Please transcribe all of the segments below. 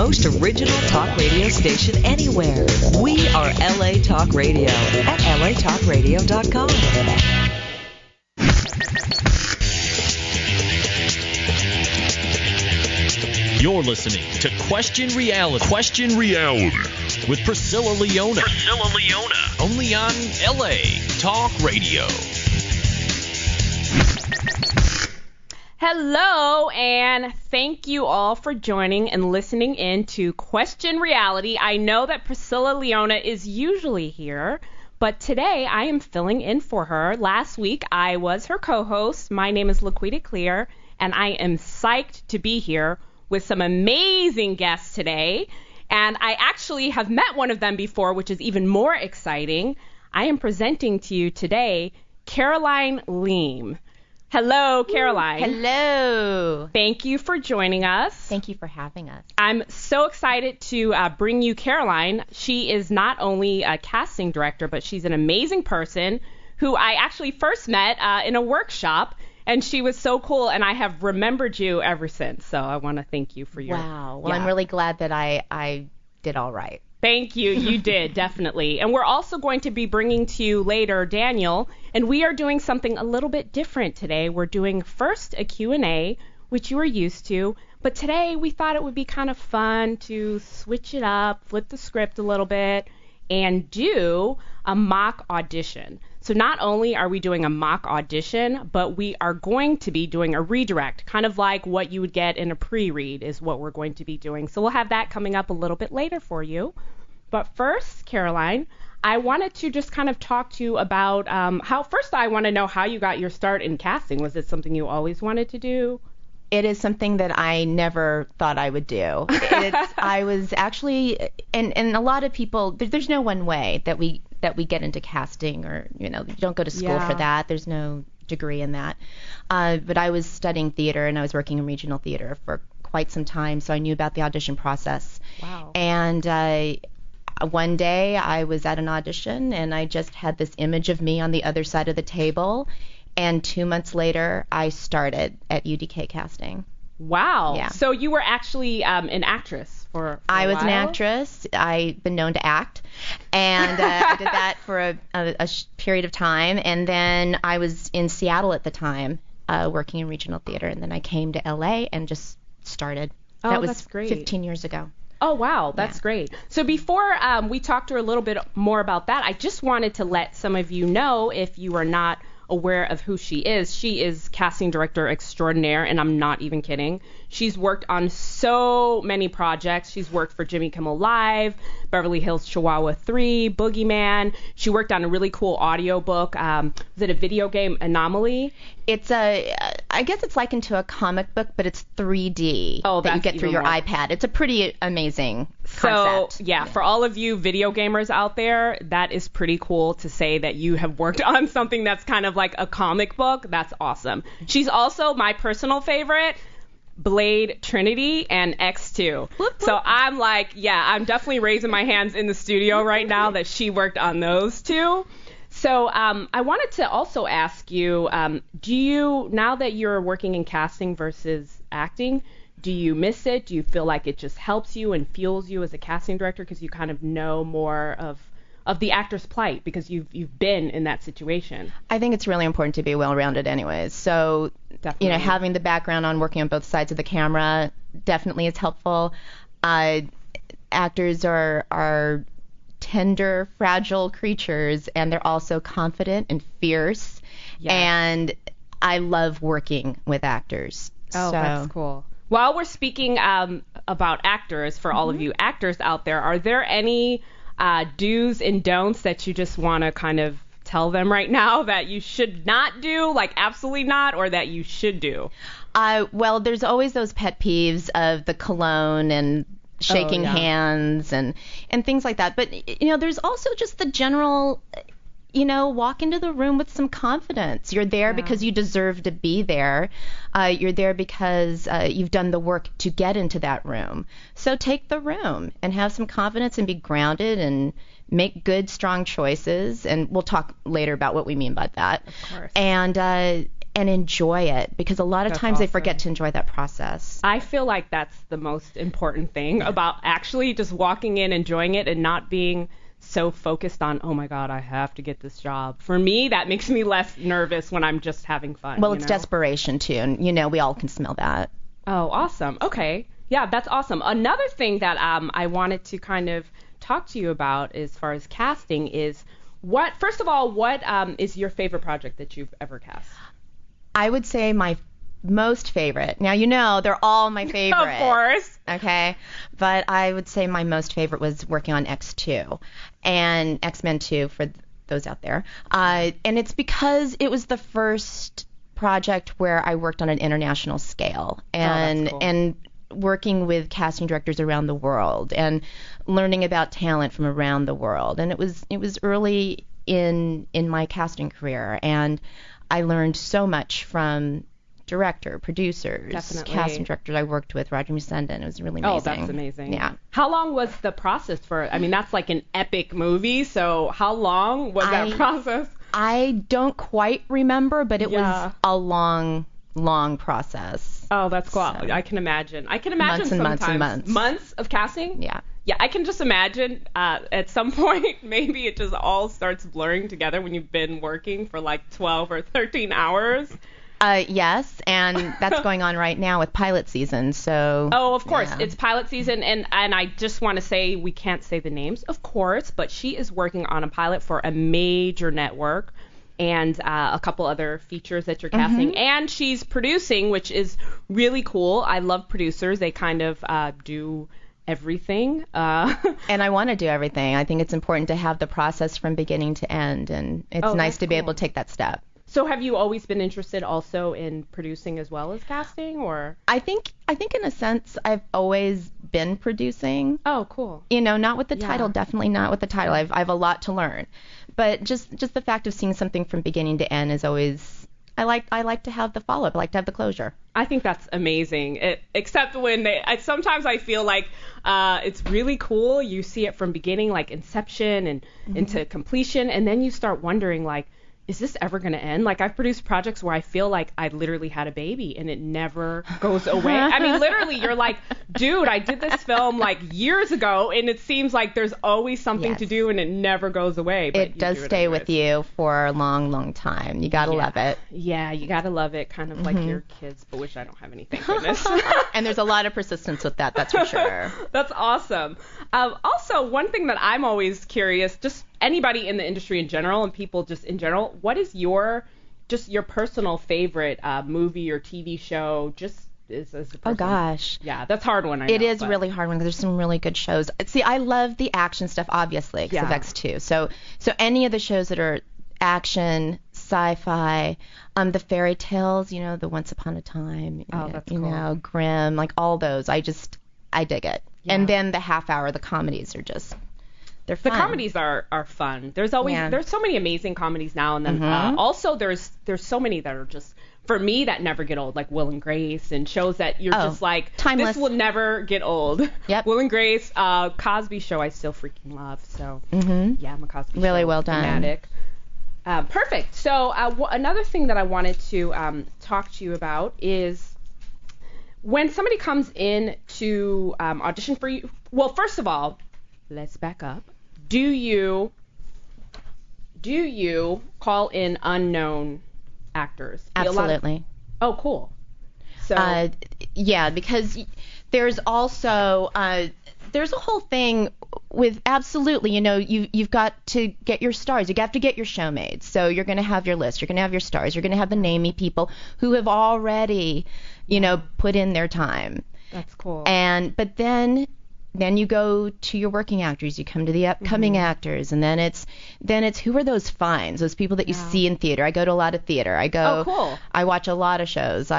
most original talk radio station anywhere. We are LA Talk Radio at latalkradio.com. You're listening to Question Reality. Question Reality with Priscilla Leona. Priscilla Leona. Only on LA Talk Radio. Hello, and thank you all for joining and listening in to Question Reality. I know that Priscilla Leona is usually here, but today I am filling in for her. Last week I was her co-host. My name is Laquita Clear, and I am psyched to be here with some amazing guests today. And I actually have met one of them before, which is even more exciting. I am presenting to you today Caroline Liem. Hello, Caroline. Hello. Thank you for joining us. Thank you for having us. I'm so excited to bring you Caroline. She is not only a casting director, but she's an amazing person who I actually first met in a workshop, and she was so cool, and I have remembered you ever since. So I want to thank you for your... Wow. Well, I'm really glad that I did all right. Thank you. You did, definitely. And we're also going to be bringing to you later Daniel, and we are doing something a little bit different today. We're doing first a Q&A, which you are used to, but today we thought it would be kind of fun to switch it up, flip the script a little bit, and do a mock audition. So not only are we doing a mock audition, but we are going to be doing a redirect, kind of like what you would get in a pre-read is what we're going to be doing. So we'll have that coming up a little bit later for you. But first, Caroline, I wanted to just kind of talk to you about first I want to know how you got your start in casting. Was it something you always wanted to do? It is something that I never thought I would do. I was actually, and a lot of people, there's no one way that we get into casting, or, you don't go to school for that. There's no degree in that. But I was studying theater, and I was working in regional theater for quite some time, so I knew about the audition process. Wow. And one day I was at an audition, and I just had this image of me on the other side of the table. And 2 months later, I started at UDK Casting. Wow. Yeah. So you were actually an actress for I was while? an actress. I've been known to act. And I did that for a period of time. And then I was in Seattle at the time, working in regional theater. And then I came to LA and just started. Oh, that was that's great. 15 years ago. Oh, wow. That's great. So before we talk to her a little bit more about that, I just wanted to let some of you know, if you are not aware of who she is casting director extraordinaire, and I'm not even kidding. She's worked on so many projects. She's worked for Jimmy Kimmel Live, Beverly Hills Chihuahua 3, Boogeyman. She worked on a really cool audiobook. Was it a video game, Anomaly? It's I guess it's likened to a comic book, but it's 3D that you get through your iPad. It's a pretty amazing concept. So, yeah, for all of you video gamers out there, that is pretty cool to say that you have worked on something that's kind of like a comic book. That's awesome. She's also my personal favorite, Blade Trinity and X2. So I'm like, yeah, I'm definitely raising my hands in the studio right now that she worked on those two. So I wanted to also ask you, do you, now that you're working in casting versus acting, do you miss it? Do you feel like it just helps you and fuels you as a casting director because you kind of know more of the actor's plight because you've been in that situation? I think it's really important to be well-rounded anyways. So, Definitely. Having the background on working on both sides of the camera definitely is helpful. Actors are tender, fragile creatures, and they're also confident and fierce. Yes. And I love working with actors. Oh, that's cool. While we're speaking about actors, for all of you actors out there, are there any do's and don'ts that you just want to kind of tell them right now that you should not do, like absolutely not, or that you should do? Well, there's always those pet peeves of the cologne and shaking hands and things like that. But, there's also just the general, walk into the room with some confidence. You're there because you deserve to be there. You're there because you've done the work to get into that room. So take the room and have some confidence and be grounded and make good, strong choices. And we'll talk later about what we mean by that. Of course. and enjoy it, because a lot of times they forget to enjoy that process. I feel like that's the most important thing about actually just walking in, enjoying it, and not being so focused on, oh my God, I have to get this job. For me, that makes me less nervous when I'm just having fun. Well, it's desperation too, and we all can smell that. Oh, awesome. Okay. Yeah, that's awesome. Another thing that I wanted to kind of talk to you about as far as casting is what is your favorite project that you've ever cast? I would say my most favorite. Now, they're all my favorite. Of course. Okay. But I would say my most favorite was working on X2 and X-Men 2 for those out there. And it's because it was the first project where I worked on an international scale and cool. and working with casting directors around the world and learning about talent from around the world. And it was early in my casting career, and I learned so much from director, producers, casting directors I worked with, Roger Musenden. It was really amazing. Oh, that's amazing. Yeah. How long was the process for, that's like an epic movie, so how long was that process? I don't quite remember, but it was a long process. Oh, that's cool. So, I can imagine. Months and months and months. Months of casting? Yeah. Yeah, I can just imagine at some point maybe it just all starts blurring together when you've been working for like 12 or 13 hours. Yes, and that's going on right now with pilot season. So. Oh, of course, it's pilot season, and I just want to say we can't say the names, of course, but she is working on a pilot for a major network and a couple other features that you're casting, and she's producing, which is really cool. I love producers; they kind of do everything. And I want to do everything. I think it's important to have the process from beginning to end, and it's nice to be able to take that step. So have you always been interested also in producing as well as casting, or? I think in a sense I've always been producing. Oh, cool. Not with the title, definitely not with the title. I have a lot to learn. But just the fact of seeing something from beginning to end is always, I like to have the follow-up. I like to have the closure. I think that's amazing. Except when sometimes I feel like it's really cool. You see it from beginning, like inception and into completion, and then you start wondering, like, is this ever going to end? Like, I've produced projects where I feel like I literally had a baby and it never goes away. Literally, you're like, dude, I did this film like years ago, and it seems like there's always something to do and it never goes away. But it does stay with you for a long, long time. You got to love it. Yeah, you got to love it, kind of like your kids, but which I don't have any, thank goodness. And there's a lot of persistence with that's for sure. That's awesome. Also, one thing that I'm always curious, just anybody in the industry in general and people just in general, what is your personal favorite movie or TV show? Just as a person? Oh gosh. Yeah, that's a hard one. I know, it is a really hard one because there's some really good shows. See, I love the action stuff, obviously, because of X2. So any of the shows that are action, sci-fi, the fairy tales, the Once Upon a Time, that's cool. Grimm, like all those. I dig it. Yeah. And then the half hour, the comedies are just. They're fun. The comedies are fun. There's always there's so many amazing comedies now, and then also there's so many that are just, for me, that never get old, like Will and Grace, and shows that you're just like, timeless. This will never get old. Yep. Will and Grace, Cosby Show I still freaking love. So yeah, I'm a Cosby Show really well done. fanatic. Perfect. So another thing that I wanted to talk to you about is when somebody comes in to audition for you. Well, first of all, let's back up. Do you call in unknown actors? Absolutely. Oh, cool. So yeah, because there's also there's a whole thing with absolutely, you've got to get your stars. You have to get your showmates. So you're going to have your list. You're going to have your stars. You're going to have the namey people who have already, put in their time. That's cool. But then you go to your working actors, you come to the upcoming actors, and then it's who are those finds, those people that you see in theater. I go to a lot of theater. Oh, cool. I watch a lot of shows.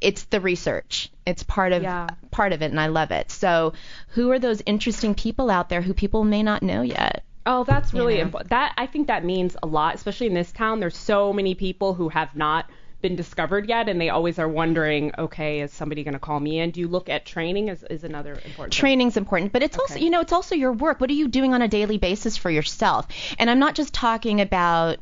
It's the research. It's part of it, and I love it. So who are those interesting people out there who people may not know yet? Oh, that's really important. I think that means a lot, especially in this town. There's so many people who have not been discovered yet, and they always are wondering, okay, is somebody going to call me in? Do you look at training is another important Training's important, but it's also, it's also your work. What are you doing on a daily basis for yourself? And I'm not just talking about,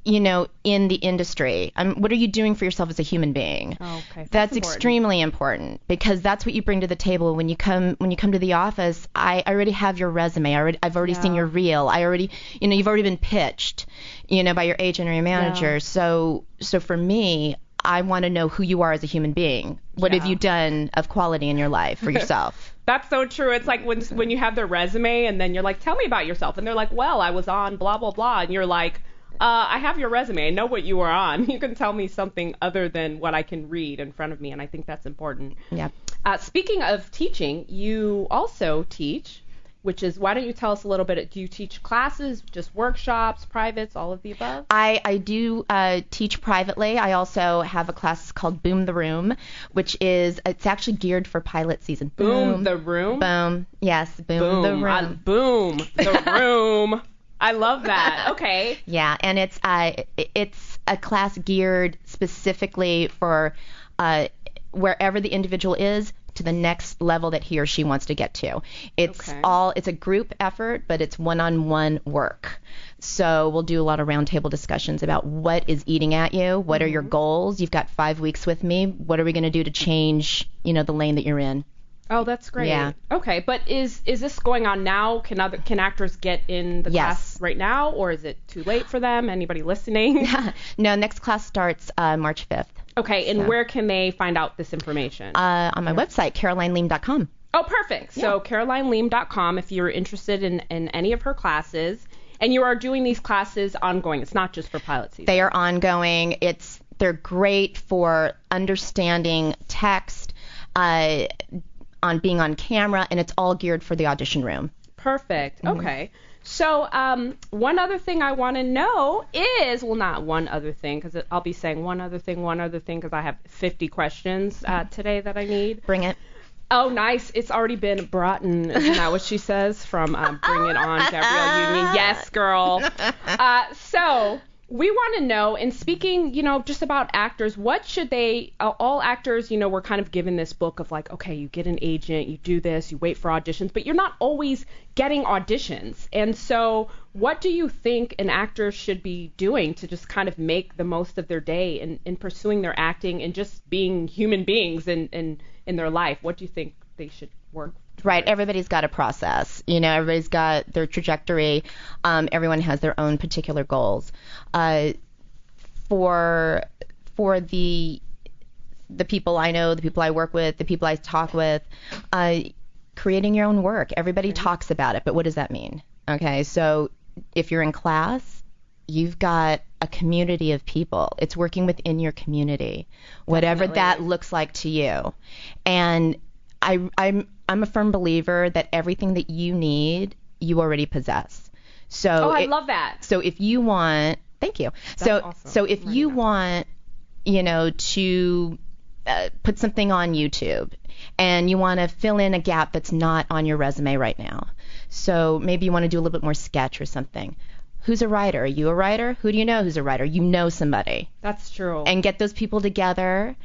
in the industry? What are you doing for yourself as a human being? Oh, okay. That's extremely important, because that's what you bring to the table when you come to the office. I already have your resume. I've already seen your reel. You've already been pitched, by your agent or your manager. Yeah. So for me, I want to know who you are as a human being. What have you done of quality in your life for yourself? That's so true. It's like when you have their resume and then you're like, tell me about yourself. And they're like, well, I was on blah, blah, blah. And you're like, I have your resume. I know what you were on. You can tell me something other than what I can read in front of me. And I think that's important. Yeah. Speaking of teaching, you also teach, which is, why don't you tell us a little bit? Do you teach classes, just workshops, privates, all of the above? I do teach privately. I also have a class called Boom the Room, which is, it's actually geared for pilot season. Boom the Room? Boom. Yes, Boom the Room. Boom the Room. I love that. Okay. Yeah, and it's a class geared specifically for wherever the individual is to the next level that he or she wants to get to. It's a group effort, but it's one-on-one work. So we'll do a lot of roundtable discussions about what is eating at you, what are your goals. You've got 5 weeks with me. What are we going to do to change, the lane that you're in? Oh, that's great. Yeah. Okay, but is this going on now? Can actors get in the class right now, or is it too late for them? Anybody listening? No, next class starts March 5th. Okay, and where can they find out this information? On my website, carolineliem.com. Oh, perfect. Yeah. So carolineliem.com if you're interested in any of her classes. And you are doing these classes ongoing. It's not just for pilot season. They are ongoing. They're great for understanding text, on being on camera, and it's all geared for the audition room. Perfect. Mm-hmm. Okay. So one other thing I want to know is, well, not one other thing, because I'll be saying one other thing, because I have 50 questions today that I need. Bring it. Oh, nice. It's already been brought in. Isn't that what she says from Bring It On, Gabrielle Union? Yes, girl. So we want to know, and speaking, just about actors, what should they, all actors, we're kind of given this book of like, okay, you get an agent, you do this, you wait for auditions, but you're not always getting auditions. And so what do you think an actor should be doing to just kind of make the most of their day in pursuing their acting and just being human beings in their life? What do you think they should work towards? Right. Everybody's got a process. Everybody's got their trajectory. Everyone has their own particular goals. For the people I know, the people I work with, the people I talk with, creating your own work. Everybody talks about it, but what does that mean? Okay, so if you're in class, you've got a community of people. It's working within your community, whatever that looks like to you. And I'm a firm believer that everything that you need, you already possess. So I love that. So if you want, thank you. That's awesome. So if you want, to put something on YouTube and you want to fill in a gap that's not on your resume right now. So maybe you want to do a little bit more sketch or something. Who's a writer? Are you a writer? Who do you know who's a writer? You know somebody. That's true. And get those people together.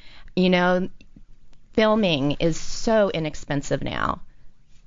Filming is so inexpensive now.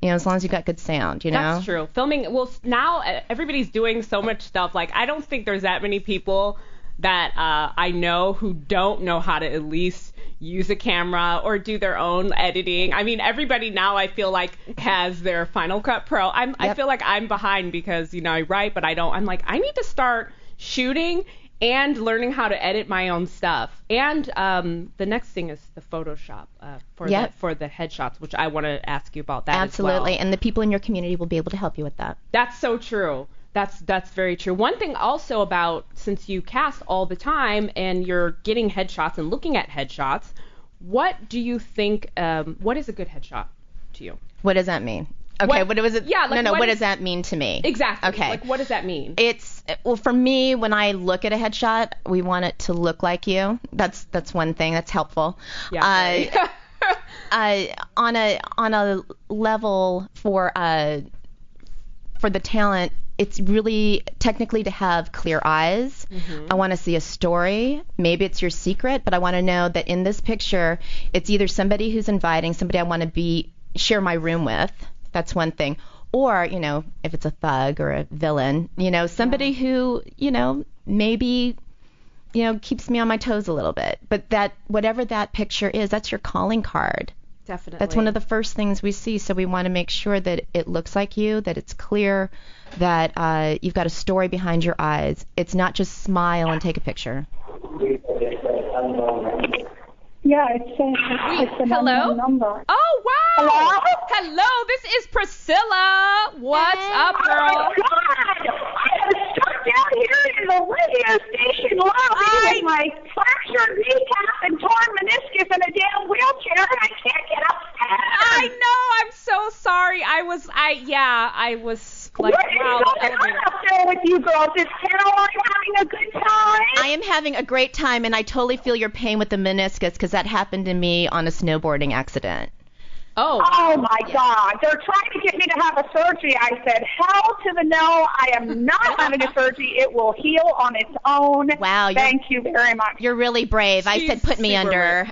As long as you got good sound, That's true. Filming, well, now everybody's doing so much stuff. Like, I don't think there's that many people that I know who don't know how to at least use a camera or do their own editing. I mean, everybody now I feel like has their Final Cut Pro. I feel like I'm behind because, I write, but I don't. I'm like, I need to start shooting and learning how to edit my own stuff. And the next thing is the Photoshop for the headshots, which I want to ask you about that. Absolutely. As well. And the people in your community will be able to help you with that. That's so true. That's very true. One thing also about, since you cast all the time and you're getting headshots and looking at headshots, what do you think, what is a good headshot to you? What does that mean? Okay, what was it? Yeah, like what does that mean to me? Exactly. Okay. Like, what does that mean? Well, for me, when I look at a headshot, we want it to look like you. That's one thing that's helpful. Yeah. On a level for the talent, it's really technically to have clear eyes. Mm-hmm. I want to see a story. Maybe it's your secret, but I want to know that in this picture, it's either somebody who's inviting, somebody I want to share my room with. That's one thing. Or, if it's a thug or a villain, somebody who, maybe keeps me on my toes a little bit. But that whatever that picture is, that's your calling card. Definitely. That's one of the first things we see. So we want to make sure that it looks like you, that it's clear, that you've got a story behind your eyes. It's not just smile and take a picture. Yeah, it's an unknown number. Oh, wow. Hello, this is Priscilla. What's up, girl? Oh, my God. I am stuck down here in the radio station lobby with my fractured kneecap and torn meniscus in a damn wheelchair, and I can't get upstairs. I know. I'm so sorry. I was like, wow. What is going on up there with you girls? Is Caroline having a good time? I am having a great time, and I totally feel your pain with the meniscus because that happened to me on a snowboarding accident. Oh my God. They're trying to get me to have a surgery. I said, hell to the no. I am not having a surgery. It will heal on its own. Wow. Thank you very much. You're really brave. I said put me under.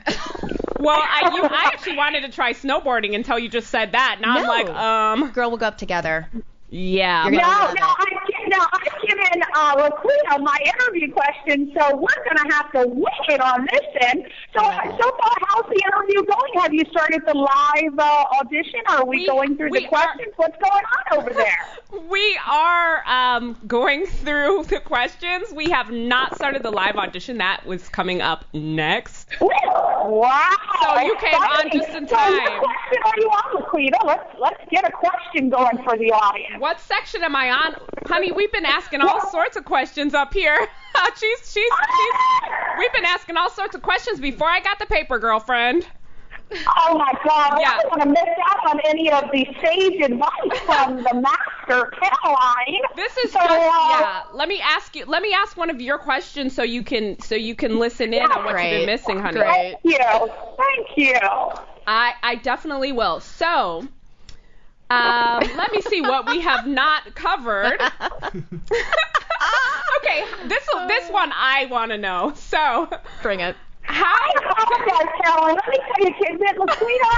Well, I actually wanted to try snowboarding until you just said that. Now I'm like, Girl, we'll go up together. Yeah. No, I've given Laquita my interview question, so we're going to have to wing it on this end. So far, how's the interview going? Have you started the live audition, or are we going through the questions? What's going on over there? We are going through the questions. We have not started the live audition. That was coming up next. Wow. So you came on just in time. So what question are you on, Laquita? Let's get a question going for the audience. What section am I on? Honey, we've been asking all sorts of questions up here. We've been asking all sorts of questions before I got the paper, girlfriend. Oh, my God. Yeah. I don't want to miss out on any of the sage advice from the master, Caroline. This is Let me ask one of your questions so you can listen in on what you've been missing, honey. Great. Thank you. I definitely will. So, let me see what we have not covered. Okay, this one I want to know. So, bring it. I apologize, Caroline. Let me tell you, kids, that Laquita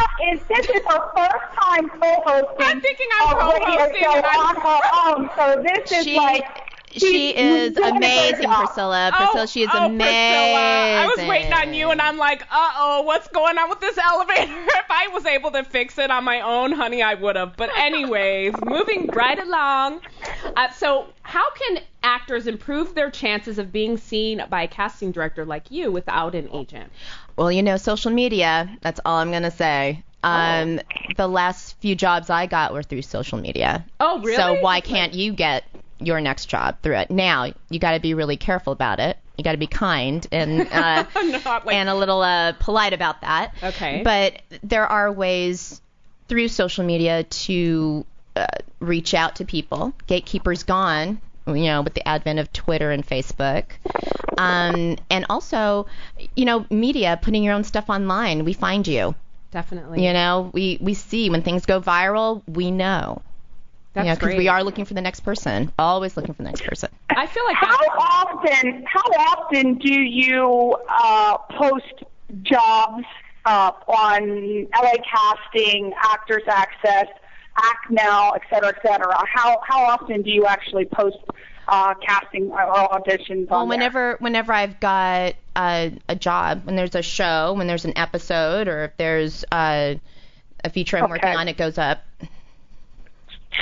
this is her first time co-hosting. I'm thinking I'm co-hosting on her own. So this is She is amazing, Priscilla. She is amazing. Priscilla. I was waiting on you, and I'm like, what's going on with this elevator? If I was able to fix it on my own, honey, I would have. But anyways, moving right along. So how can actors improve their chances of being seen by a casting director like you without an agent? Well, social media, that's all I'm going to say. The last few jobs I got were through social media. Oh, really? So why can't you get your next job through it? Now, you got to be really careful about it. You got to be kind and and a little polite about that. Okay. But there are ways through social media to reach out to people. Gatekeepers gone, with the advent of Twitter and Facebook. And also, media, putting your own stuff online. We find you. Definitely. We see when things go viral, we know. That's because we are looking for the next person. Always looking for the next person. I feel like how often do you post jobs on LA Casting, Actors Access, Act Now, et cetera, et cetera? How often do you actually post casting or auditions on there? Whenever I've got a job, when there's a show, when there's an episode, or if there's a feature I'm working on, it goes up.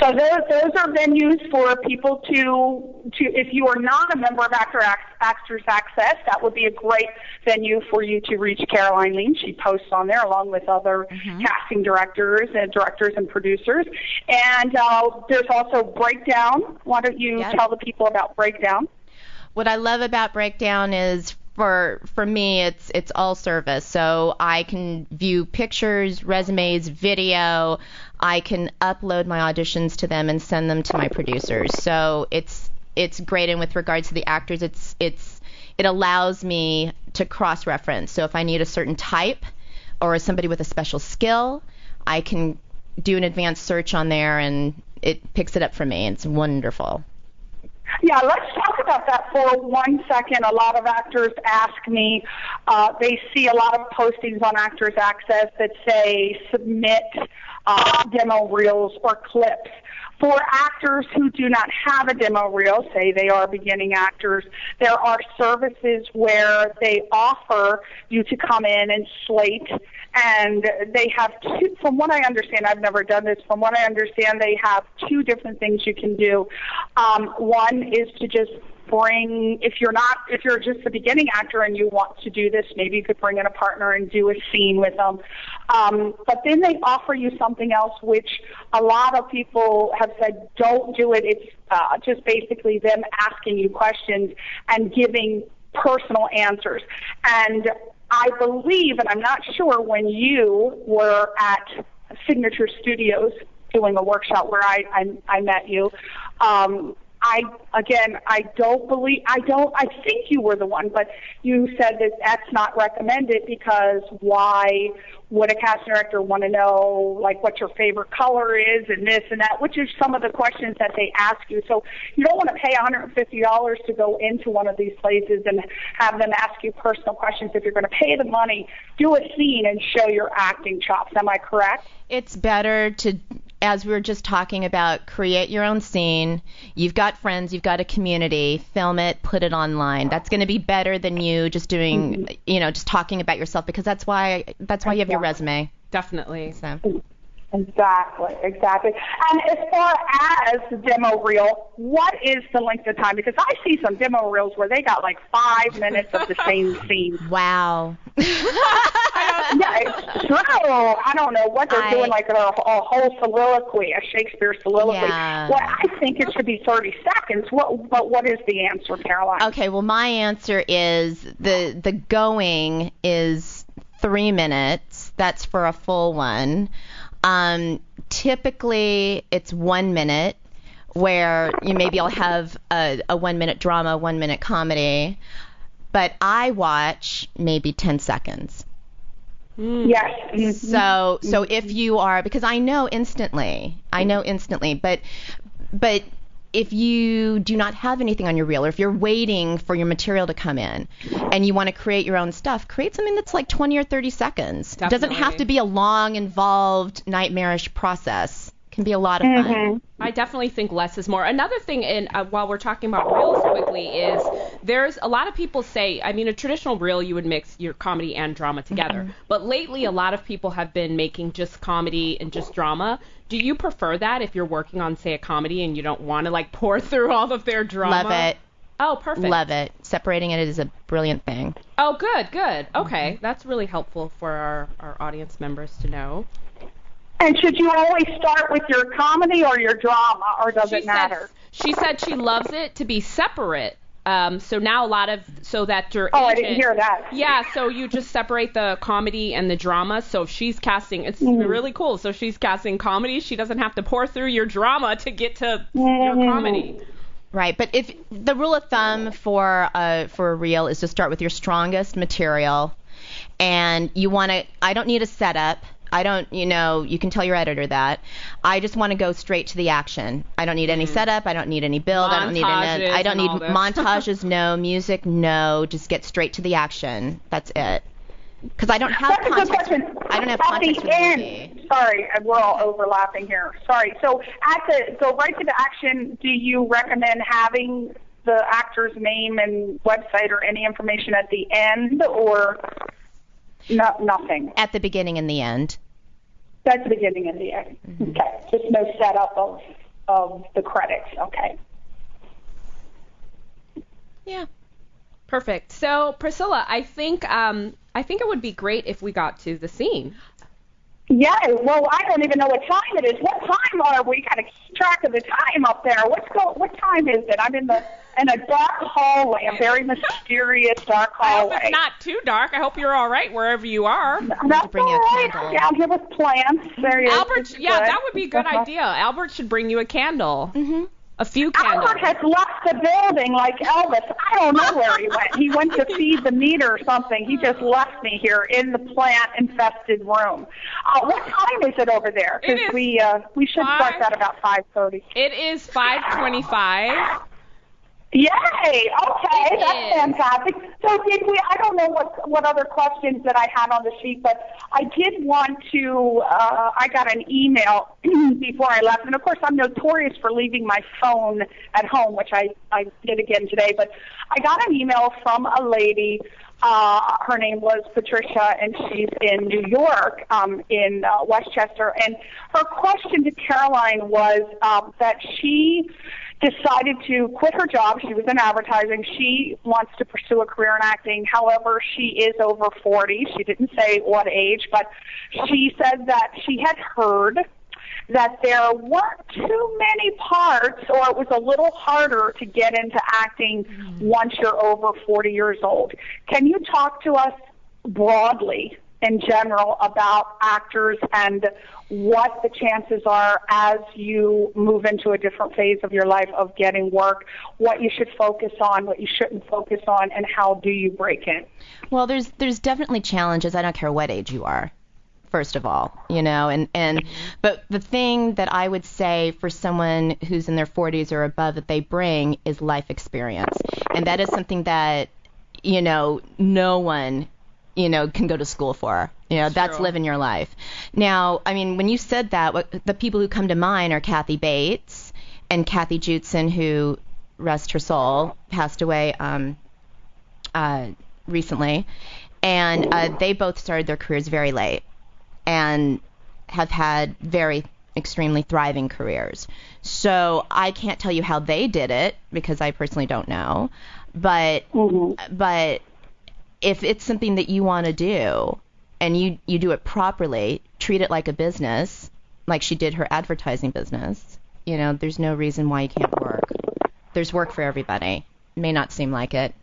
So those are venues for people to if you are not a member of Actors Access, that would be a great venue for you to reach Caroline Liem. She posts on there along with other casting directors and producers. And there's also Breakdown. Why don't you tell the people about Breakdown? What I love about Breakdown is for me, it's all service. So I can view pictures, resumes, video. I can upload my auditions to them and send them to my producers. So it's great. And with regards to the actors, it allows me to cross-reference. So if I need a certain type or somebody with a special skill, I can do an advanced search on there and it picks it up for me. It's wonderful. Yeah, let's talk about that for 1 second. A lot of actors ask me, they see a lot of postings on Actors Access that say submit demo reels or clips. For actors who do not have a demo reel, say they are beginning actors, there are services where they offer you to come in and slate, and they have two, from what I understand, I've never done this, from what I understand, they have two different things you can do. One is to just bring, if you're just a beginning actor and you want to do this, maybe you could bring in a partner and do a scene with them. But then they offer you something else, which a lot of people have said, don't do it. It's just basically them asking you questions and giving personal answers. And I believe, and I'm not sure, when you were at Signature Studios doing a workshop where I met you, I think you were the one, but you said that that's not recommended because why would a casting director want to know, like, what your favorite color is and this and that, which is some of the questions that they ask you. So you don't want to pay $150 to go into one of these places and have them ask you personal questions. If you're going to pay the money, do a scene and show your acting chops. Am I correct? It's better to, as we were just talking about, create your own scene. You've got friends, you've got a community, film it, put it online. That's going to be better than you just doing, just talking about yourself, because that's why you have your resume. Definitely. So. Exactly. And as far as the demo reel, what is the length of time? Because I see some demo reels where they got like 5 minutes of the same scene. Wow. Yeah, it's true. I don't know what they're doing, like a whole soliloquy, a Shakespeare soliloquy. Yeah. Well, I think it should be 30 seconds. What is the answer, Caroline? Okay, well, my answer is the going is 3 minutes. That's for a full one. Typically, it's 1 minute, where maybe I'll have a 1 minute drama, 1 minute comedy, but I watch maybe 10 seconds. Yes. Mm-hmm. So if you are, because I know instantly, but if you do not have anything on your reel, or if you're waiting for your material to come in and you want to create your own stuff, create something that's like 20 or 30 seconds. Definitely. It doesn't have to be a long, involved, nightmarish process. It can be a lot of fun. I definitely think less is more. Another thing, while we're talking about reels quickly, is there's a lot of people say, I mean, a traditional reel, you would mix your comedy and drama together. But lately, a lot of people have been making just comedy and just drama. Do you prefer that if you're working on, say, a comedy and you don't want to, like, pour through all of their drama? Love it. Oh, perfect. Love it. Separating it is a brilliant thing. Oh, good. Okay. That's really helpful for our audience members to know. And should you always start with your comedy or your drama, or does it matter? She said she loves it to be separate. So now so that your agent, I didn't hear that. Yeah, so you just separate the comedy and the drama. So if she's casting, it's really cool. So she's casting comedy. She doesn't have to pour through your drama to get to your comedy. Right, but if the rule of thumb for a reel is to start with your strongest material, and I don't need a setup. I don't, you can tell your editor that. I just want to go straight to the action. I don't need any setup. I don't need any build. I don't need montages. No music. No, just get straight to the action. That's it. Because I don't have context. I don't have context for the movie. Sorry, we're all overlapping here. Sorry. So go right to the action. Do you recommend having the actor's name and website or any information at the end, or nothing? At the beginning and the end. That's the beginning and the end. Okay. Just no setup of the credits. Okay. Yeah. Perfect. So, Priscilla, I think it would be great if we got to the scene. Yeah, well, I don't even know what time it is. What time are we? Got to keep track of the time up there. What time is it? I'm in a dark hallway, a very mysterious dark hallway. I hope it's not too dark. I hope you're all right wherever you are. That's bring you a all right. candle. Down here with plants. There you Albert, that would be a good idea. Albert should bring you a candle. Mm-hmm. A few candles. Albert has left the building like Elvis. I don't know where he went. He went to feed the meter or something. He just left me here in the plant-infested room. What time is it over there? Because we should start that about 5:30. It is 5:25. Yay! Okay, that's fantastic. So did we? I don't know what other questions that I had on the sheet, but I did want to. I got an email before I left, and of course I'm notorious for leaving my phone at home, which I did again today. But I got an email from a lady. Her name was Patricia, and she's in New York, in Westchester. And her question to Caroline was that she decided to quit her job. She was in advertising. She wants to pursue a career in acting. However, she is over 40. She didn't say what age, but she said that she had heard that there weren't too many parts, or it was a little harder to get into acting once you're over 40 years old. Can you talk to us broadly, in general, about actors and what the chances are as you move into a different phase of your life of getting work, what you should focus on, what you shouldn't focus on, and how do you break in? Well, there's definitely challenges. I don't care what age you are. First of all, but the thing that I would say for someone who's in their 40s or above that they bring is life experience. And that is something that, no one, can go to school for. That's living your life. Now, I mean, when you said that, the people who come to mind are Kathy Bates and Kathy Judson, who, rest her soul, passed away recently. And they both started their careers very late and have had very extremely thriving careers. So I can't tell you how they did it because I personally don't know. But if it's something that you want to do and you do it properly, treat it like a business, like she did her advertising business, there's no reason why you can't work. There's work for everybody. It may not seem like it,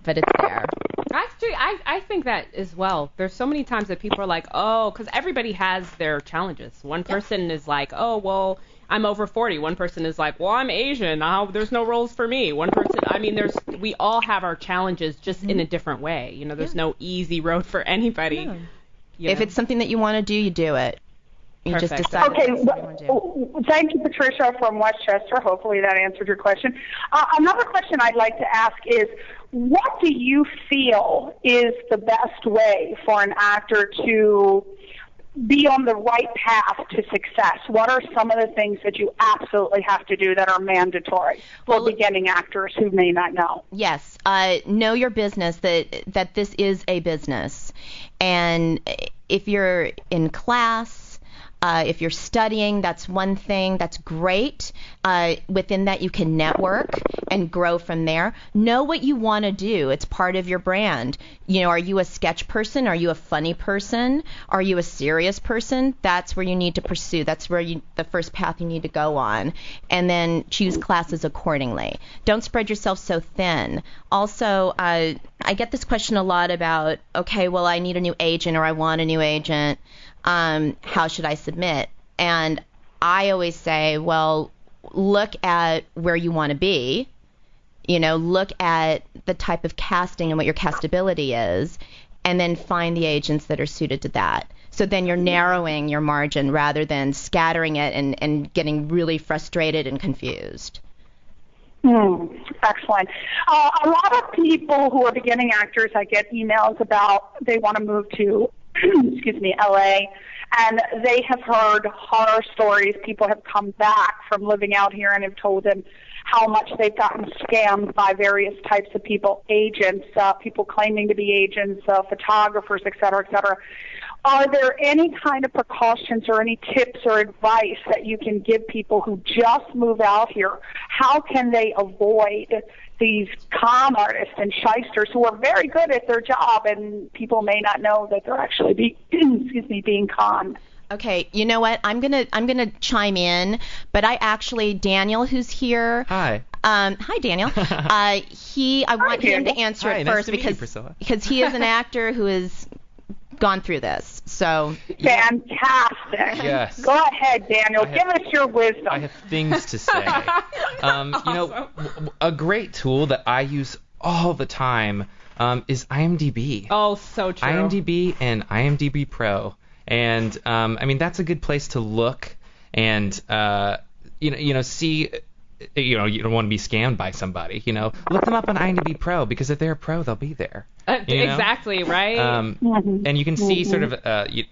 but it's there. Actually, I think that as well. There's so many times that people are like, oh, because everybody has their challenges. One person is like, oh, well, I'm over 40. One person is like, well, I'm Asian. There's no roles for me. One person, we all have our challenges just in a different way. There's no easy road for anybody. No. If it's something that you want to do, you do it. You Perfect. Just decide. Okay, thank you, Patricia from Westchester. Hopefully that answered your question. Another question I'd like to ask is, what do you feel is the best way for an actor to be on the right path to success? What are some of the things that you absolutely have to do that are mandatory for beginning actors who may not know? Yes, know your business, that this is a business. And if you're in class, if you're studying, that's one thing. That's great. Within that, you can network and grow from there. Know what you want to do. It's part of your brand. Are you a sketch person? Are you a funny person? Are you a serious person? That's where you need to pursue. That's where the first path you need to go on. And then choose classes accordingly. Don't spread yourself so thin. Also, I get this question a lot about, okay, well, I need a new agent or I want a new agent. How should I submit? And I always say, well, look at where you want to be, look at the type of casting and what your castability is, and then find the agents that are suited to that. So then you're narrowing your margin rather than scattering it and getting really frustrated and confused. Excellent. A lot of people who are beginning actors, I get emails about they want to move to LA, and they have heard horror stories. People have come back from living out here and have told them how much they've gotten scammed by various types of people, agents, people claiming to be agents, photographers, et cetera, et cetera. Are there any kind of precautions or any tips or advice that you can give people who just move out here? How can they avoid these con artists and shysters who are very good at their job, and people may not know that they're actually being conned? Okay, you know what? I'm gonna chime in, but Daniel, who's here. Hi. Hi, Daniel. I want him to answer it first because he is an actor who has gone through this. So fantastic. Yes. Go ahead, Daniel. Give us your wisdom. I have things to say. A great tool that I use all the time is IMDb. Oh, so true. IMDb and IMDb Pro. And that's a good place to look and see you don't want to be scammed by somebody. Look them up on IMDb Pro, because if they're a pro, they'll be there. Exactly, right? And you can see sort of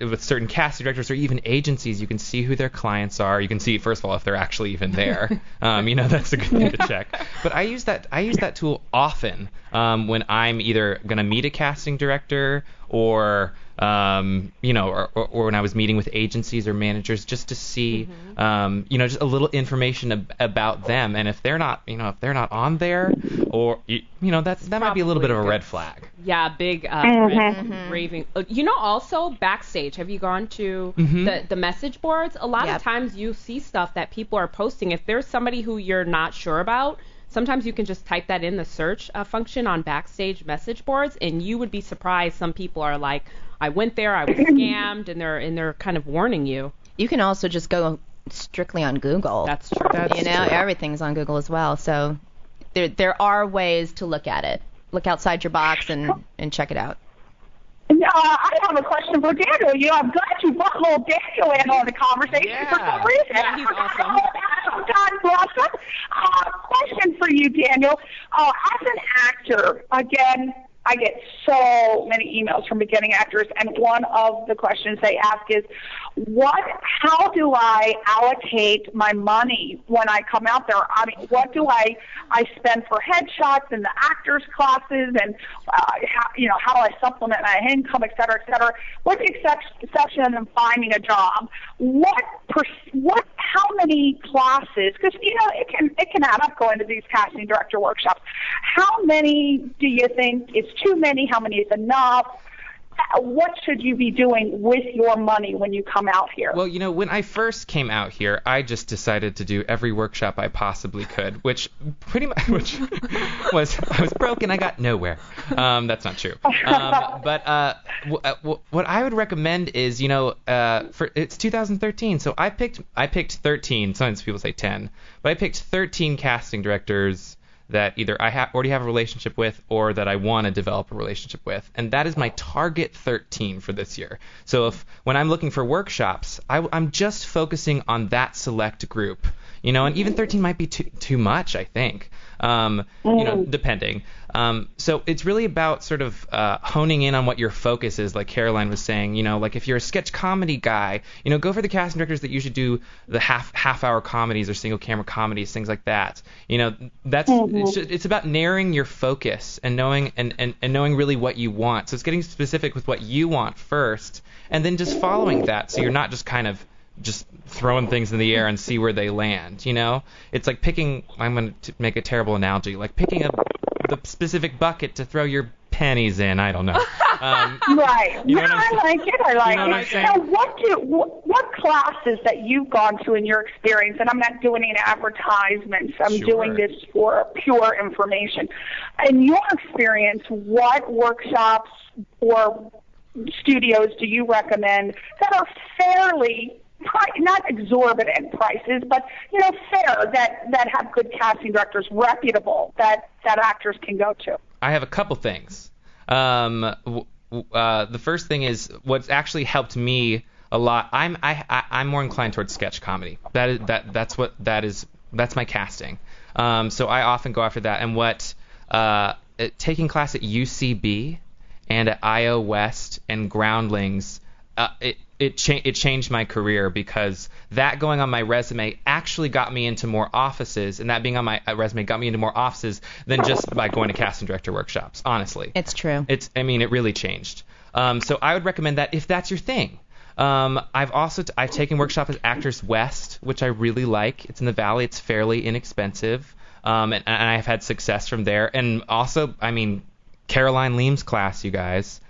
with certain casting directors or even agencies, you can see who their clients are. You can see, first of all, if they're actually even there. That's a good thing to check. But I use that tool often when I'm either going to meet a casting director or when I was meeting with agencies or managers, just to see, just a little information about them. And if they're not on there, or that might be a little bit of a red flag. Yeah, big red raving. Also backstage. Have you gone to the message boards? A lot of times you see stuff that people are posting. If there's somebody who you're not sure about, sometimes you can just type that in the search function on backstage message boards, and you would be surprised. Some people are like, I went there, I was scammed, and they're kind of warning you. You can also just go strictly on Google. That's true. Everything's on Google as well. So there are ways to look at it. Look outside your box and check it out. I have a question for Daniel. I'm glad you brought little Daniel in on the conversation for some reason. Yeah, he's awesome. God bless him. Question for you, Daniel. As an actor, again, I get so many emails from beginning actors, and one of the questions they ask is, how do I allocate my money when I come out there? I mean, what do I spend for headshots and the actors classes, and how do I supplement my income, et cetera, et cetera? With the exception of them finding a job, how many classes? Because it can add up going to these casting director workshops. How many do you think is too many? How many is enough? What should you be doing with your money when you come out here? Well, when I first came out here, I just decided to do every workshop I possibly could, which pretty much was I was broke and I got nowhere. That's not true. But what I would recommend is, it's 2013, so I picked 13. Sometimes people say 10, but I picked 13 casting directors that either I already have a relationship with or that I want to develop a relationship with. And that is my target 13 for this year. So when I'm looking for workshops, I'm just focusing on that select group. And even 13 might be too much, I think, depending. So it's really about sort of honing in on what your focus is, like Caroline was saying. Like if you're a sketch comedy guy, go for the casting directors that usually do the half-hour comedies or single-camera comedies, things like that. It's about narrowing your focus and knowing and knowing really what you want. So it's getting specific with what you want first, and then just following that, so you're not just kind of just throwing things in the air and see where they land. It's like picking. I'm going to make a terrible analogy, like picking the specific bucket to throw your pennies in. I don't know. Right. I like it. What classes that you've gone to in your experience, and I'm not doing any advertisements, I'm doing this for pure information. In your experience, what workshops or studios do you recommend that are fairly, not exorbitant prices, but fair, that have good casting directors, reputable, that actors can go to? I have a couple things. The first thing is what's actually helped me a lot. I'm more inclined towards sketch comedy. That's my casting. So I often go after that. And taking class at UCB and at IO West and Groundlings, it changed my career, because that going on my resume actually got me into more offices, and that being on my resume got me into more offices than just by going to casting director workshops, honestly. It's true. It really changed. So I would recommend that if that's your thing. I've taken workshops at Actors West, which I really like. It's in the Valley. It's fairly inexpensive, and I've had success from there. And also, Caroline Liem's class, you guys.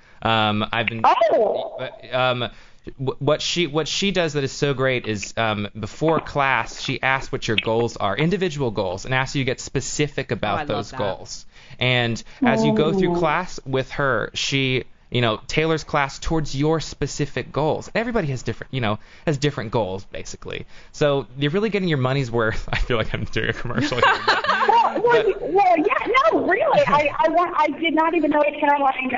What she does that is so great is before class she asks what your goals are, individual goals, and asks you to get specific about those goals. And as you go through class with her, she tailors class towards your specific goals. Everybody has different goals, basically. So you're really getting your money's worth. I feel like I'm doing a commercial here. Really. I did not even know Caroline,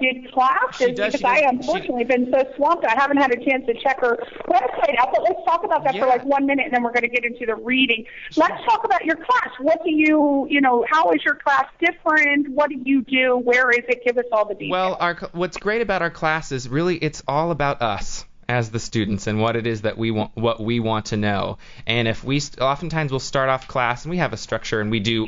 did classes because I unfortunately been so swamped. I haven't had a chance to check her website out. But let's talk about that for like 1 minute, and then we're going to get into the reading. Let's talk about your class. What do you, how is your class different? What do you do? Where is it? Give us all the details. Well, what's great about our class is really it's all about us as the students and what it is that we want to know. And if we oftentimes we'll start off class and we have a structure and we do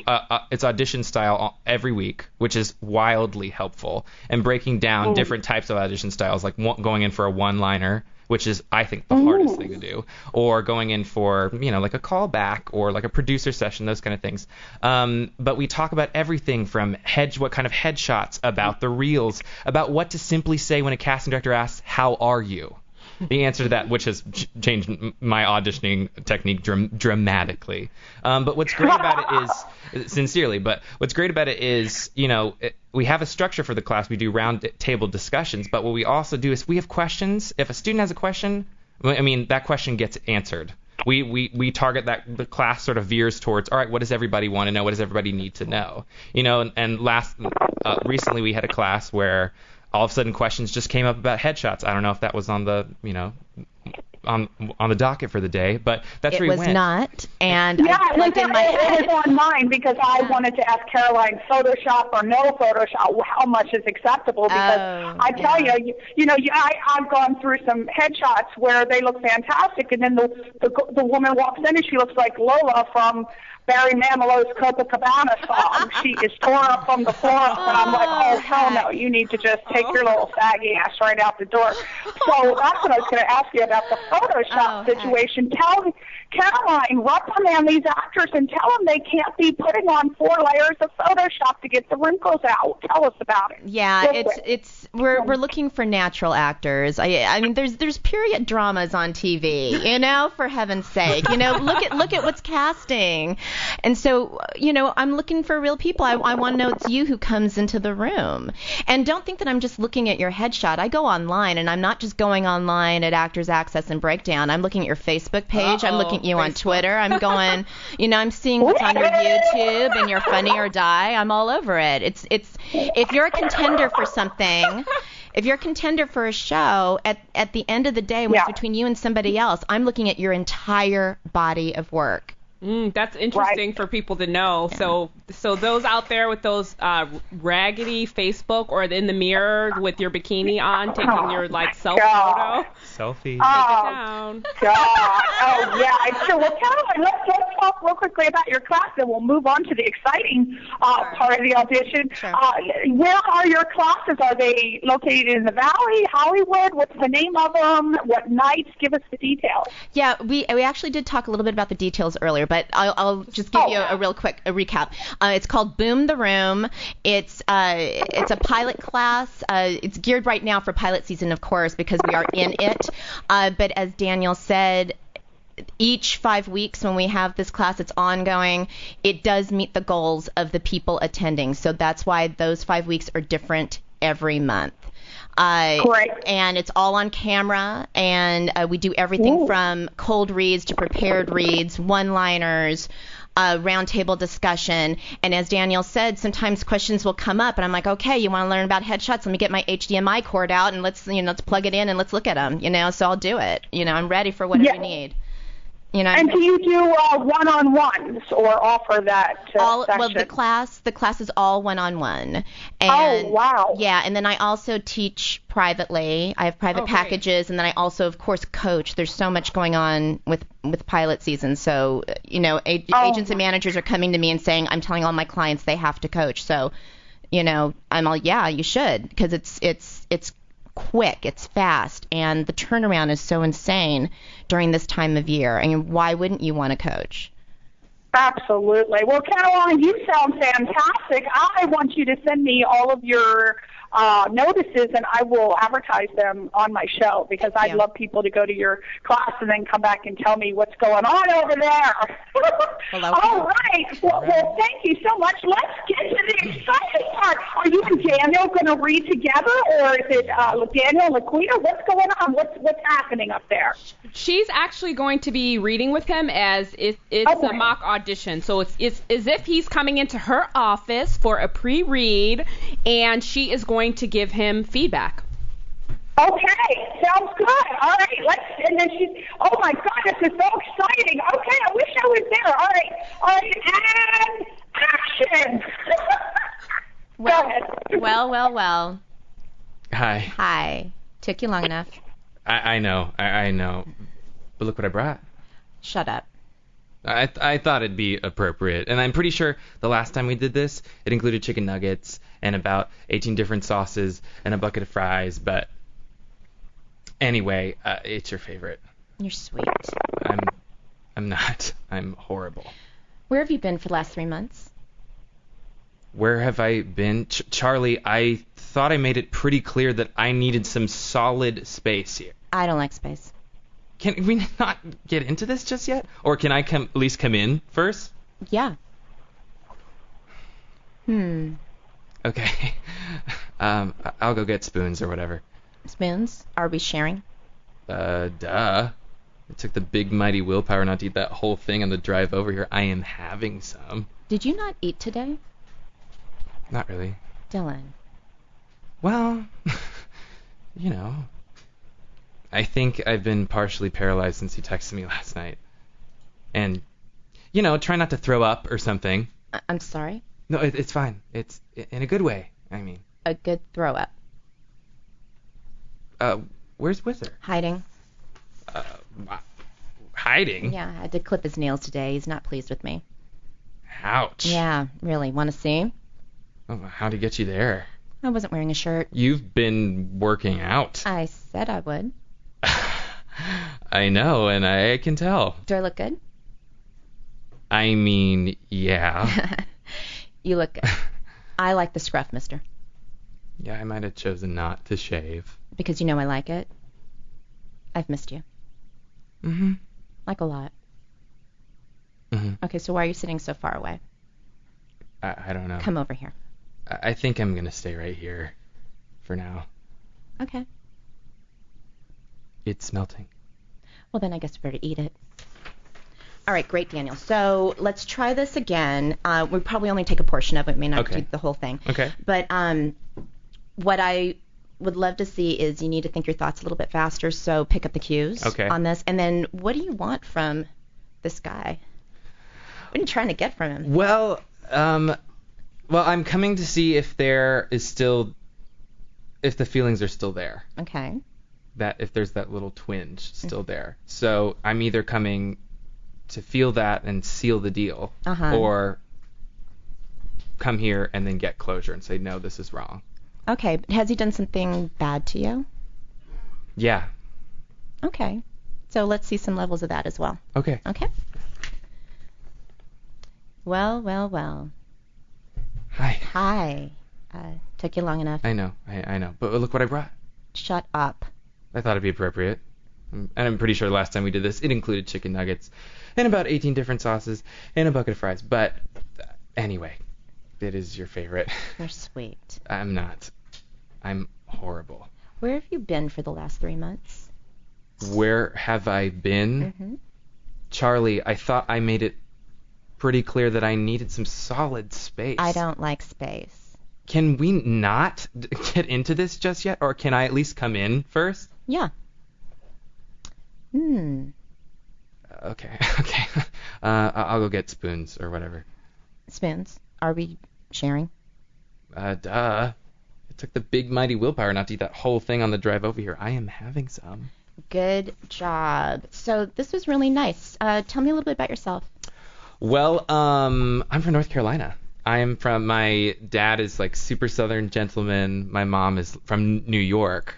it's audition style every week, which is wildly helpful, and breaking down different types of audition styles, like going in for a one-liner, which is, I think, the hardest thing to do, or going in for, like a callback or like a producer session, those kind of things. But we talk about everything from what kind of headshots, about the reels, about what to simply say when a casting director asks, "How are you?" The answer to that, which has changed my auditioning technique dramatically. But what's great about it is, sincerely, but what's great about it is, we have a structure for the class. We do round table discussions, but what we also do is we have questions. If a student has a question, that question gets answered. We target that the class sort of veers towards, all right, what does everybody want to know? What does everybody need to know? And recently we had a class where all of a sudden questions just came up about headshots. I don't know if that was on the, on the docket for the day, but that's where we went. It was not, and it was on mine because I wanted to ask Caroline, Photoshop or no Photoshop, how much is acceptable? Because I tell you, I've gone through some headshots where they look fantastic, and then the woman walks in and she looks like Lola from Barry Manilow's Copacabana song. She is torn up from the floor up, and I'm like, oh, hell no, you need to just take your little faggy ass right out the door. So that's what I was going to ask you about the Photoshop situation. Tell me, Caroline, reprimand these actors and tell them they can't be putting on 4 layers of Photoshop to get the wrinkles out. Tell us about it. Yeah, we're looking for natural actors. I mean, there's period dramas on TV, for heaven's sake. Look at what's casting. And so, I'm looking for real people. I want to know it's you who comes into the room. And don't think that I'm just looking at your headshot. I go online, and I'm not just going online at Actors Access and Breakdown. I'm looking at your Facebook page. I'm looking at you on Twitter. I'm going, I'm seeing what's on your YouTube and your Funny or Die. I'm all over it. It's if you're a contender for something, if you're a contender for a show, at the end of the day, when it's between you and somebody else, I'm looking at your entire body of work. That's interesting for people to know. Yeah. So those out there with those raggedy Facebook or in the mirror with your bikini on, taking your self photo. Selfie. Take it down. God. Oh yeah. So Caroline, let's talk real quickly about your class, and we'll move on to the exciting part of the audition. Sure. Where are your classes? Are they located in the Valley, Hollywood? What's the name of them? What nights? Give us the details. Yeah, we actually did talk a little bit about the details earlier, but I'll just give you a real quick recap. It's called Boom the Room. It's a pilot class. It's geared right now for pilot season, of course, because we are in it. But as Daniel said, each 5 weeks when we have this class, it's ongoing. It does meet the goals of the people attending. So that's why those 5 weeks are different every month. Correct. And it's all on camera, and we do everything from cold reads to prepared reads, one-liners, roundtable discussion. And as Daniel said, sometimes questions will come up, and I'm like, okay, you want to learn about headshots? Let me get my HDMI cord out, and let's plug it in and let's look at them. So I'll do it. I'm ready for whatever you need. And do you do one-on-ones or offer that Well, section? the class is all one-on-one. Oh, wow. Yeah, and then I also teach privately. I have private packages, and then I also, of course, coach. There's so much going on with pilot season. So, agents and managers are coming to me and saying, I'm telling all my clients they have to coach. So, I'm all, yeah, you should, because it's quick, it's fast, and the turnaround is so insane during this time of year. I mean, why wouldn't you want to coach? Absolutely. Well, Caroline, you sound fantastic. I want you to send me all of your notices, and I will advertise them on my show, because I'd love people to go to your class and then come back and tell me what's going on over there. All right. Well, thank you so much. Let's get to the exciting part. Are are you and Daniel going to read together, or is it Daniel and Laquita? What's going on? What's happening up there? She's actually going to be reading with him as it's a mock audition. So it's as if he's coming into her office for a pre-read, and she is going to give him feedback. Okay, sounds good. All right, and then oh my God, this is so exciting. Okay, I wish I was there. All right, and action. Well. Hi. Took you long enough. I know. But look what I brought. Shut up. I thought it'd be appropriate, and I'm pretty sure the last time we did this, it included chicken nuggets and about 18 different sauces and a bucket of fries, but anyway, it's your favorite. You're sweet. I'm not. I'm horrible. Where have you been for the last 3 months? Where have I been? Charlie, I thought I made it pretty clear that I needed some solid space here. I don't like space. Can we not get into this just yet? Or can I at least come in first? Yeah. Okay. I'll go get spoons or whatever. Spoons? Are we sharing? Duh. It took the big mighty willpower not to eat that whole thing on the drive over here. I am having some. Did you not eat today? Not really. Dylan. Well, I think I've been partially paralyzed since you texted me last night. And, try not to throw up or something. I'm sorry? No, it's fine. It's in a good way, I mean. A good throw up. Where's Wizard? Hiding. Hiding? Yeah, I had to clip his nails today. He's not pleased with me. Ouch. Yeah, really. Want to see? Oh, how'd he get you there? I wasn't wearing a shirt. You've been working out. I said I would. I know, and I can tell. Do I look good? I mean, yeah. You look good. I like the scruff, mister. Yeah, I might have chosen not to shave. Because I like it. I've missed you. Mm-hmm. Like a lot. Mm-hmm. Okay, so why are you sitting so far away? I don't know. Come over here. I think I'm going to stay right here for now. Okay. It's melting. Well, then I guess we better eat it. All right, great, Daniel. So let's try this again. We'll probably only take a portion of it. We may not do the whole thing. Okay. But what I would love to see is you need to think your thoughts a little bit faster, so pick up the cues on this. And then what do you want from this guy? What are you trying to get from him? Well, I'm coming to see if if the feelings are still there. Okay. That if there's that little twinge still there. So I'm either coming to feel that and seal the deal, or come here and then get closure and say, no, this is wrong. Okay, but has he done something bad to you? Yeah. Okay. So let's see some levels of that as well. Okay. Okay. Well. Hi. Took you long enough. I know. But look what I brought. Shut up. I thought it'd be appropriate. And I'm pretty sure the last time we did this, it included chicken nuggets and about 18 different sauces and a bucket of fries. But anyway, it is your favorite. You're sweet. I'm not. I'm horrible. Where have you been for the last 3 months? Where have I been? Mm-hmm. Charlie, I thought I made it pretty clear that I needed some solid space. I don't like space. Can we not get into this just yet? Or can I at least come in first? Yeah. Okay. I'll go get spoons or whatever. Spoons? Are we sharing? Duh. It took the big mighty willpower not to eat that whole thing on the drive over here. I am having some. Good job. So this was really nice. Tell me a little bit about yourself. Well, I'm from North Carolina. My dad is like super Southern gentleman. My mom is from New York,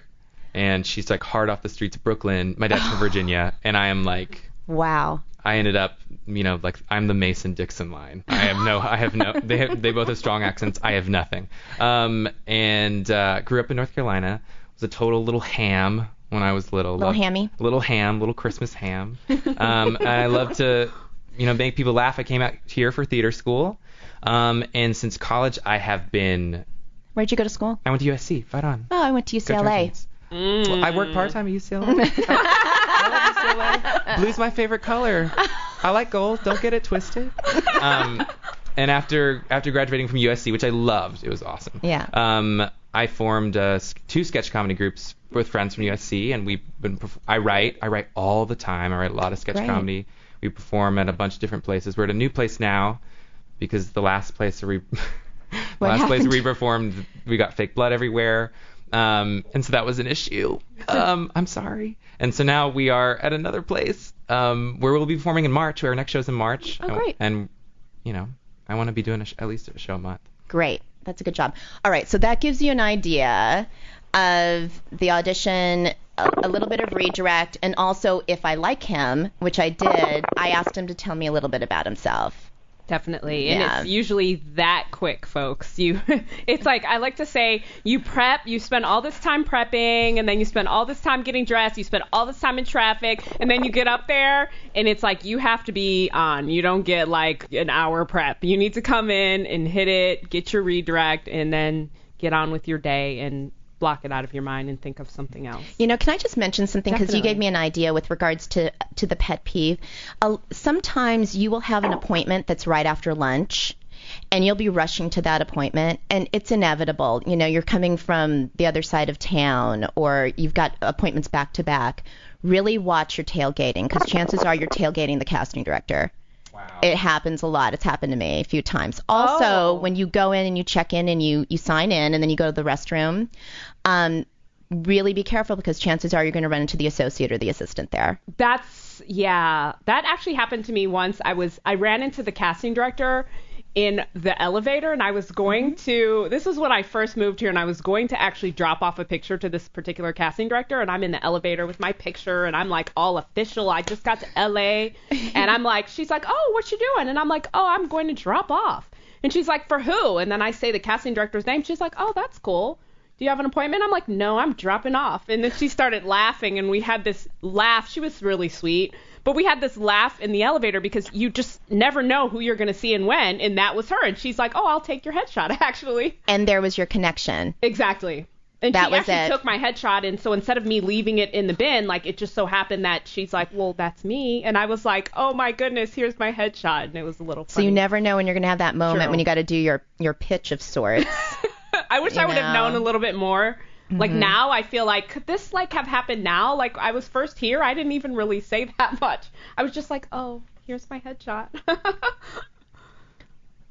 and she's like hard off the streets of Brooklyn. My dad's from Virginia, and I am like, wow. I ended up, like I'm the Mason-Dixon line. They both have strong accents. I have nothing. And grew up in North Carolina. Was a total little ham when I was little. Little hammy. Little ham, little Christmas ham. And I love to, make people laugh. I came out here for theater school. And since college, I have been Where'd you go to school? I went to USC. Right on. Oh, I went to Go UCLA. Trojans. Well, I work part-time at UCLA. I love UCLA. Blue's my favorite color. I like gold. Don't get it twisted. And after graduating from USC, which I loved, it was awesome. Yeah. I formed 2 sketch comedy groups with friends from USC, and I write all the time. I write a lot of sketch comedy. We perform at a bunch of different places. We're at a new place now because the last place where we performed, we got fake blood everywhere. And so that was an issue. I'm sorry. And so now we are at another place where we'll be performing in March. Our next show's in March. Oh, great. And, I want to be doing at least a show a month. Great. That's a good job. All right. So that gives you an idea of the audition, a little bit of redirect, and also if I like him, which I did, I asked him to tell me a little bit about himself. Definitely. And it's usually that quick, folks. It's like, I like to say, you prep, you spend all this time prepping, and then you spend all this time getting dressed, you spend all this time in traffic, and then you get up there, and it's like, you have to be on. You don't get like an hour prep. You need to come in and hit it, get your redirect, and then get on with your day and block it out of your mind and think of something else. Can I just mention something? Because you gave me an idea with regards to the pet peeve. Sometimes you will have an appointment that's right after lunch, and you'll be rushing to that appointment, and it's inevitable. You're coming from the other side of town, or you've got appointments back to back. Really watch your tailgating, because chances are you're tailgating the casting director. Wow. It happens a lot. It's happened to me a few times. Also, when you go in and you check in and you sign in and then you go to the restroom, really be careful, because chances are you're going to run into the associate or the assistant there. That actually happened to me once. I ran into the casting director in the elevator, and I was going to, this was when I first moved here, and I was going to actually drop off a picture to this particular casting director, and I'm in the elevator with my picture, and I'm like all official. I just got to LA, and I'm like, she's like, oh, what you doing? And I'm like, oh, I'm going to drop off. And she's like, for who? And then I say the casting director's name. She's like, oh, that's cool. Do you have an appointment? I'm like, no, I'm dropping off. And then she started laughing, and we had this laugh. She was really sweet. But we had this laugh in the elevator because you just never know who you're going to see and when. And that was her. And she's like, oh, I'll take your headshot, actually. And there was your connection. Exactly. And that she was actually took my headshot. And so instead of me leaving it in the bin, like, it just so happened that she's like, well, that's me. And I was like, oh, my goodness, here's my headshot. And it was a little funny. So you never know when you're going to have that moment when you got to do your pitch of sorts. I wish I would have known a little bit more. Like now I feel like, could this like have happened now? Like I was first here. I didn't even really say that much. I was just like, oh, here's my headshot.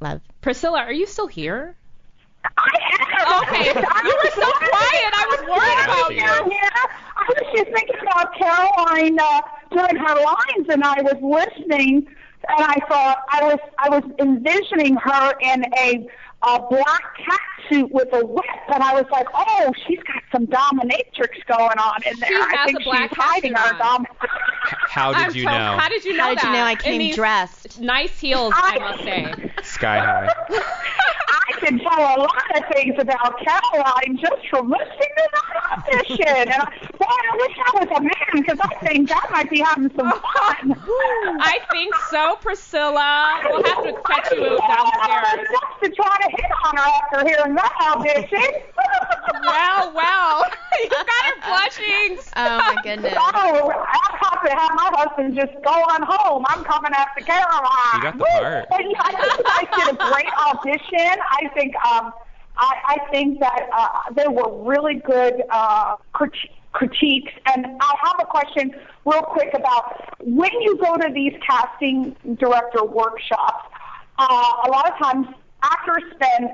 Love. Priscilla, are you still here? I am. Okay. You were so quiet. I was worried about you. Yeah. I was just thinking about Caroline doing her lines, and I was listening, and I thought I was envisioning her in a black cat suit with a whip, and I was like, oh, she's got some dominatrix going on in there. I think she's hiding her dominatrix. How did you know? How did you know How that? did you know I came dressed? Nice heels, I must say. Sky high. I can tell a lot of things about Caroline just from listening to that audition. And I wish I was a man, because I think that might be having some fun. I think so, Priscilla. We'll have to catch you downstairs. Just to try to hit on her after hearing that audition. Well. You got her blushing. Oh, my goodness. Oh, I'm happy to have my husband just go on home. I'm coming after Caroline. You got the part. I think you guys did a great audition. I think that there were really good critiques. And I have a question real quick about when you go to these casting director workshops, a lot of times actors spend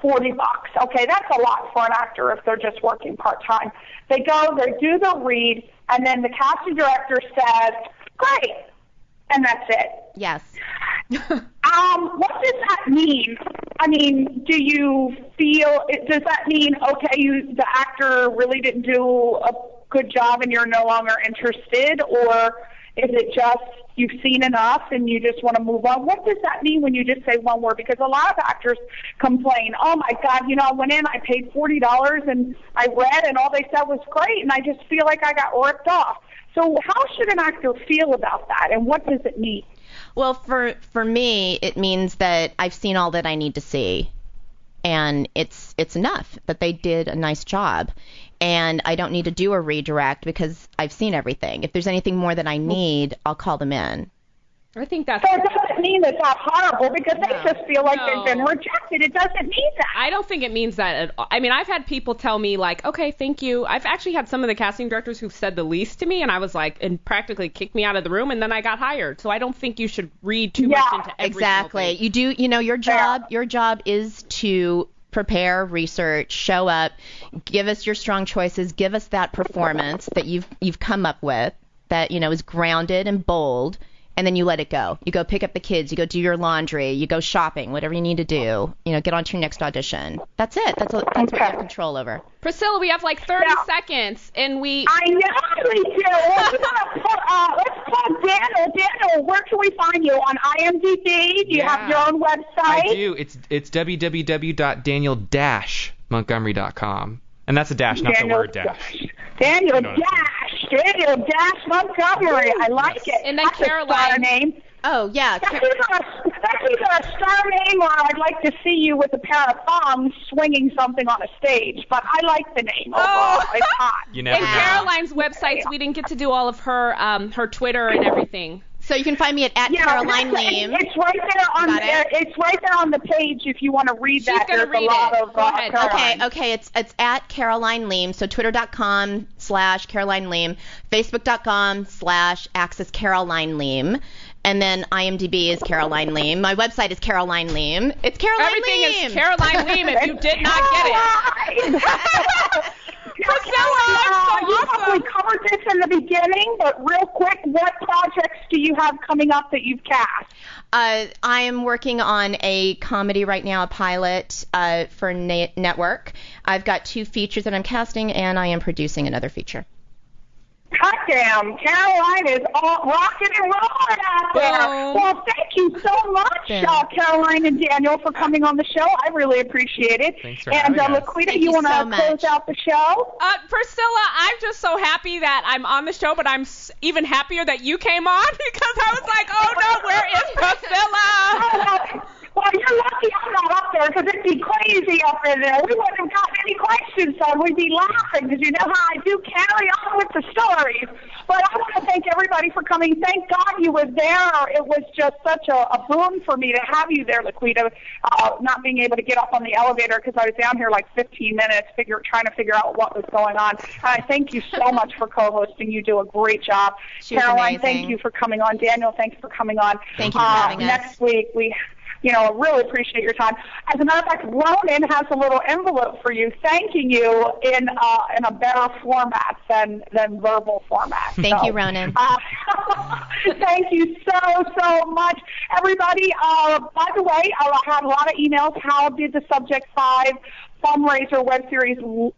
$40. Okay, that's a lot for an actor if they're just working part-time. They go, they do the read, and then the casting director says, great, and that's it. Yes. What does that mean? I mean, do you feel, does that mean, okay, the actor really didn't do a good job and you're no longer interested, or is it just you've seen enough and you just want to move on? What does that mean when you just say one word? Because a lot of actors complain, oh my God, I went in, I paid $40 and I read and all they said was great and I just feel like I got ripped off. So how should an actor feel about that, and what does it mean? Well, for me, it means that I've seen all that I need to see. and it's enough that they did a nice job. And I don't need to do a redirect because I've seen everything. If there's anything more that I need, I'll call them in. I think that's. So it doesn't mean that that's horrible because they just feel like they've been rejected. It doesn't mean that. I don't think it means that at all. I mean, I've had people tell me like, okay, thank you. I've actually had some of the casting directors who've said the least to me, and I was like, and practically kicked me out of the room, and then I got hired. So I don't think you should read too much into every Exactly. single thing. You do. You know, your job is to prepare, research, show up, give us your strong choices, give us that performance that you've come up with that, you know, is grounded and bold, and then you let it go. You go pick up the kids, you go do your laundry, you go shopping, whatever you need to do, you know, get on to your next audition. That's it. That's what you have control over. Priscilla, we have like 30 seconds, and I know we do. Well, let's call Daniel. Daniel, where can we find you? On IMDb? Do you have your own website? I do. It's www.daniel-montgomery.com. And that's a dash, not the word dash. Daniel Montgomery. I like it. And then that's Caroline. A star name. Oh, yeah. That's either a star name or I'd like to see you with a pair of thongs swinging something on a stage. But I like the name overall. It's hot. You never and know. Caroline's websites, we didn't get to do all of her her Twitter and everything. So you can find me at Caroline Liem. It's right there on it's right there on the page if you want to read that. She's gonna read a lot it. of Go ahead. Okay. It's at Caroline Liem. So twitter.com/Caroline Liem, facebook.com/Access Caroline Liem. And then IMDb is Caroline Liem. My website is Caroline Liem. It's Caroline Everything Liem. is Caroline Liem if you did not get it. Priscilla, you probably covered this in the beginning, but real quick, what projects do you have coming up that you've cast? I am working on a comedy right now, a pilot for network. I've got 2 features that I'm casting, and I am producing another feature. Hot damn, Caroline is all rocking and rolling out there. Boom. Well, thank you so much, Caroline and Daniel, for coming on the show. I really appreciate it. Thanks for having us. Laquita, you want to close out the show? Priscilla, I'm just so happy that I'm on the show, but I'm even happier that you came on because I was like, oh no, where is Priscilla? Well, you're lucky I'm not up there because it'd be crazy up in there. We wouldn't have got any questions on. We'd be laughing because you know how I do carry on with the stories. But I want to thank everybody for coming. Thank God you were there. It was just such a boon for me to have you there, Laquita, not being able to get up on the elevator because I was down here like 15 minutes trying to figure out what was going on. I thank you so much for co-hosting. You do a great job. Caroline, thank you for coming on. Daniel, thanks for coming on. Thank you for having us. Next week, I really appreciate your time. As a matter of fact, Ronan has a little envelope for you, thanking you in a better format than verbal format. Thank you, Ronan. Thank you so much, everybody. By the way, I had a lot of emails. How did the Subject 5 fundraiser web series go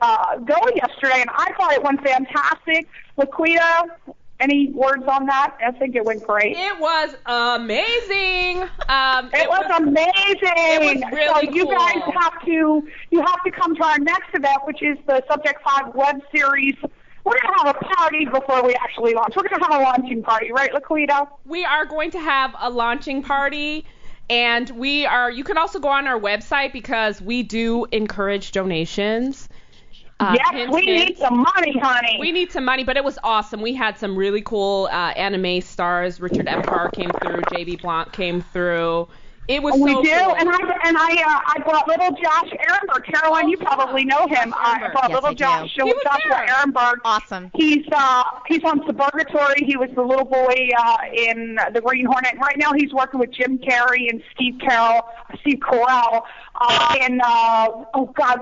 yesterday? And I thought it went fantastic. Laquita, any words on that? I think it went great. It was amazing. It was amazing. It was really so you cool. guys have to come to our next event, which is the Subject 5 web series. We're going to have a party before we actually launch. We're going to have a launching party, right, Laquita? We are going to have a launching party. And you can also go on our website because we do encourage donations. Yes, we need some money, honey. We need some money, but it was awesome. We had some really cool anime stars. Richard Empire came through. J.B. Blanc came through. It was we so do, cool. and I brought little Josh Ehrenberg. Caroline, you probably know him. I brought little Josh Ehrenberg. Awesome. He's on Suburgatory. He was the little boy in The Green Hornet. And right now he's working with Jim Carrey and Steve Carell in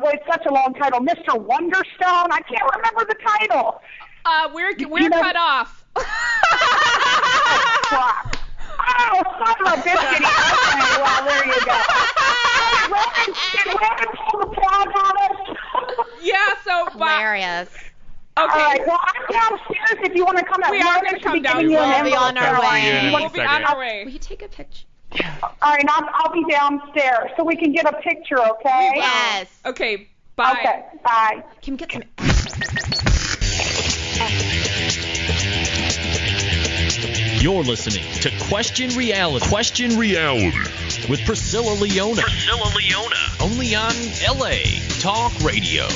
it's such a long title, Mr. Wonderstone. I can't remember the title. We're cut off. Crap. Oh, son of a biscuit. Okay, well, there you go. Did Ronan pull the plug on us? Yeah, so... Hilarious. Okay. All right, well, I'm downstairs if you want to come out. We are going to come down. We'll be on our way. We'll be on our way. Will you take a picture? All right, I'll be downstairs so we can get a picture, okay? Yes. Okay, bye. Okay, bye. Can we get some... You're listening to Question Reality. Question Reality with Priscilla Leona. Only on LA Talk Radio.